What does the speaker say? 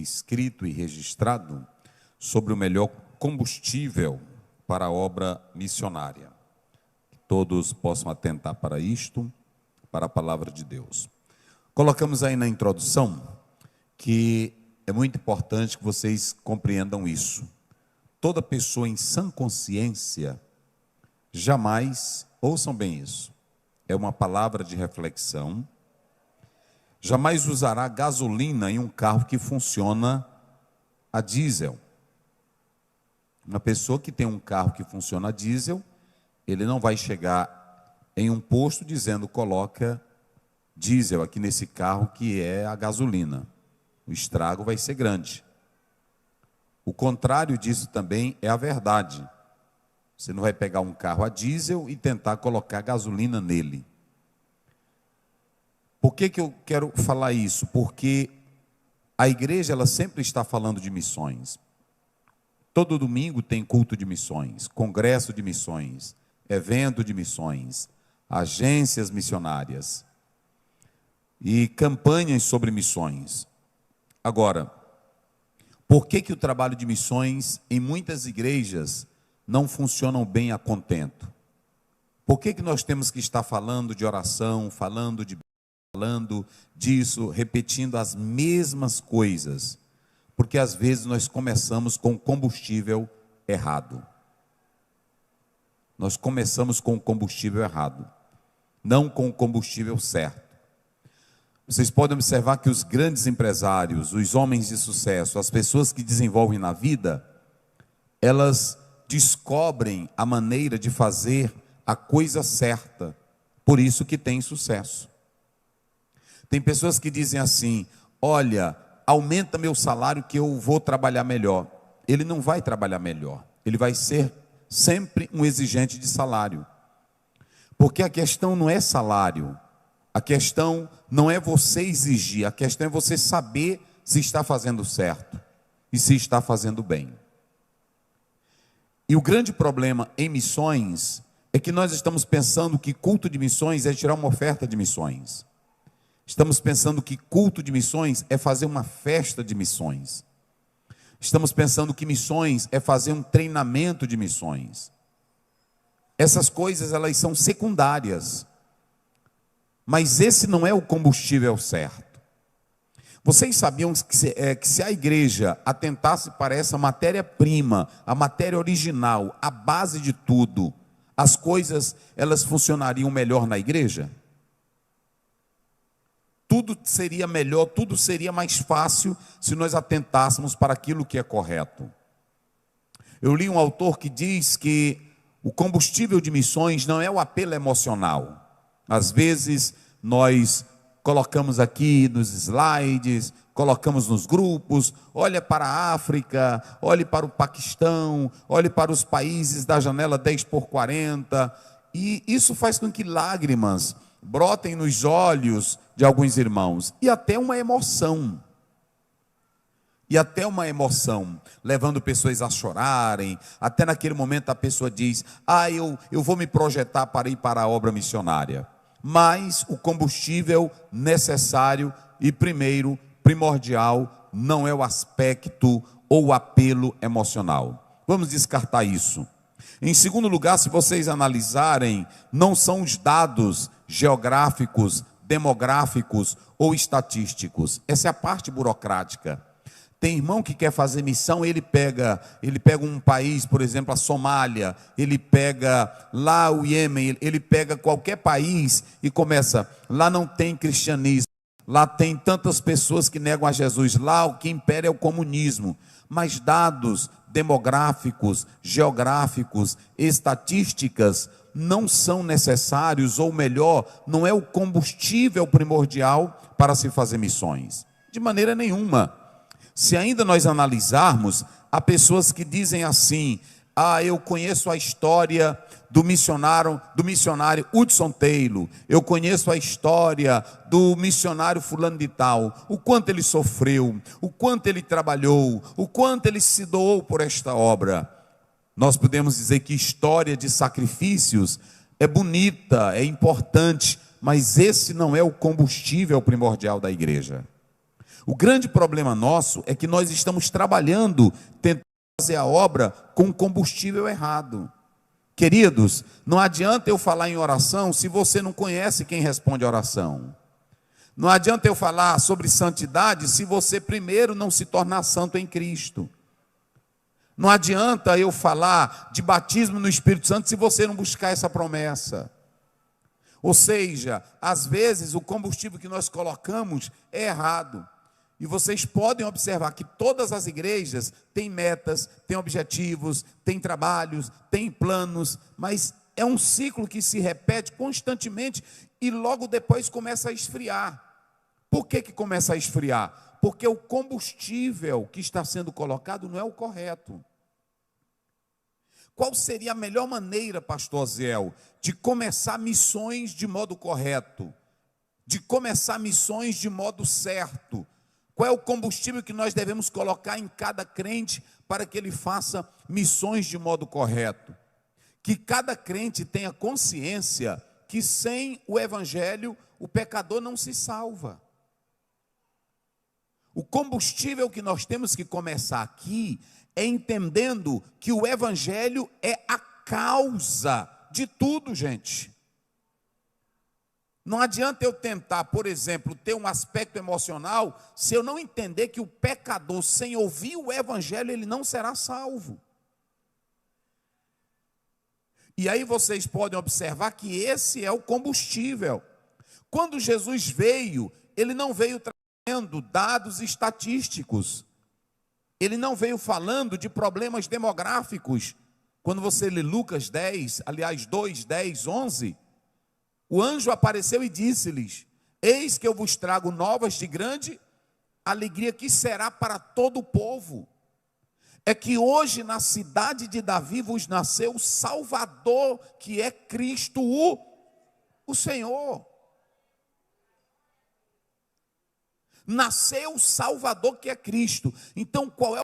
escrito e registrado sobre o melhor combustível para a obra missionária. Que todos possam atentar para isto, para a palavra de Deus. Colocamos aí na introdução que é muito importante que vocês compreendam isso. Toda pessoa em sã consciência jamais, ouçam bem isso, é uma palavra de reflexão, jamais usará gasolina em um carro que funciona a diesel. Uma pessoa que tem um carro que funciona a diesel, ele não vai chegar em um posto dizendo coloca diesel aqui nesse carro que é a gasolina. O estrago vai ser grande. O contrário disso também é a verdade. Você não vai pegar um carro a diesel e tentar colocar gasolina nele. Por que eu quero falar isso? Porque a igreja ela sempre está falando de missões. Todo domingo tem culto de missões, congresso de missões, evento de missões, agências missionárias e campanhas sobre missões. Agora, por que o trabalho de missões em muitas igrejas não funcionam bem a contento? Por que nós temos que estar falando de oração, falando disso, repetindo as mesmas coisas? Porque às vezes nós começamos com combustível errado. Nós começamos com o combustível errado, não com o combustível certo. Vocês podem observar que os grandes empresários, os homens de sucesso, as pessoas que desenvolvem na vida, elas descobrem a maneira de fazer a coisa certa, por isso que tem sucesso. Tem pessoas que dizem assim, olha, aumenta meu salário que eu vou trabalhar melhor. Ele não vai trabalhar melhor, ele vai ser sempre um exigente de salário. Porque a questão não é salário, a questão não é você exigir, a questão é você saber se está fazendo certo e se está fazendo bem. E o grande problema em missões é que nós estamos pensando que culto de missões é tirar uma oferta de missões. Estamos pensando que culto de missões é fazer uma festa de missões. Estamos pensando que missões é fazer um treinamento de missões. Essas coisas, elas são secundárias. Mas esse não é o combustível certo. Vocês sabiam que se a igreja atentasse para essa matéria-prima, a matéria original, a base de tudo, as coisas, elas funcionariam melhor na igreja? Tudo seria melhor, tudo seria mais fácil se nós atentássemos para aquilo que é correto. Eu li um autor que diz que o combustível de missões não é o apelo emocional. Às vezes nós colocamos aqui nos slides, colocamos nos grupos, olha para a África, olhe para o Paquistão, olhe para os países da janela 10x40, e isso faz com que lágrimas brotem nos olhos de alguns irmãos, e até uma emoção, levando pessoas a chorarem. Até naquele momento a pessoa diz, eu vou me projetar para ir para a obra missionária. Mas o combustível necessário e primordial, não é o aspecto ou o apelo emocional. Vamos descartar isso. Em segundo lugar, se vocês analisarem, não são os dados geográficos, demográficos ou estatísticos. Essa é a parte burocrática. Tem irmão que quer fazer missão, ele pega um país, por exemplo, a Somália, ele pega lá o Iêmen, ele pega qualquer país e começa, lá não tem cristianismo, lá tem tantas pessoas que negam a Jesus, lá o que impera é o comunismo. Mas dados demográficos, geográficos, estatísticas não são necessários, ou melhor, não é o combustível primordial para se fazer missões. De maneira nenhuma. Se ainda nós analisarmos, há pessoas que dizem assim, eu conheço a história do missionário Hudson Taylor, eu conheço a história do missionário fulano de tal, o quanto ele sofreu, o quanto ele trabalhou, o quanto ele se doou por esta obra. Nós podemos dizer que história de sacrifícios é bonita, é importante, mas esse não é o combustível primordial da igreja. O grande problema nosso é que nós estamos trabalhando, tentando fazer a obra com combustível errado. Queridos, não adianta eu falar em oração se você não conhece quem responde a oração. Não adianta eu falar sobre santidade se você primeiro não se tornar santo em Cristo. Não adianta eu falar de batismo no Espírito Santo se você não buscar essa promessa. Ou seja, às vezes o combustível que nós colocamos é errado. E vocês podem observar que todas as igrejas têm metas, têm objetivos, têm trabalhos, têm planos, mas é um ciclo que se repete constantemente e logo depois começa a esfriar. Por que começa a esfriar? Porque o combustível que está sendo colocado não é o correto. Qual seria a melhor maneira, pastor Zéu, de começar missões de modo correto? De começar missões de modo certo? Qual é o combustível que nós devemos colocar em cada crente para que ele faça missões de modo correto? Que cada crente tenha consciência que sem o evangelho o pecador não se salva. O combustível que nós temos que começar aqui é entendendo que o evangelho é a causa de tudo, gente. Não adianta eu tentar, por exemplo, ter um aspecto emocional, se eu não entender que o pecador, sem ouvir o evangelho, ele não será salvo. E aí vocês podem observar que esse é o combustível. Quando Jesus veio, ele não veio trazendo dados estatísticos. Ele não veio falando de problemas demográficos. Quando você lê Lucas 10, aliás 2, 10, 11... o anjo apareceu e disse-lhes: eis que eu vos trago novas de grande alegria, que será para todo o povo. É que hoje na cidade de Davi vos nasceu o Salvador, que é Cristo, o Senhor. Nasceu o Salvador, que é Cristo. Então qual é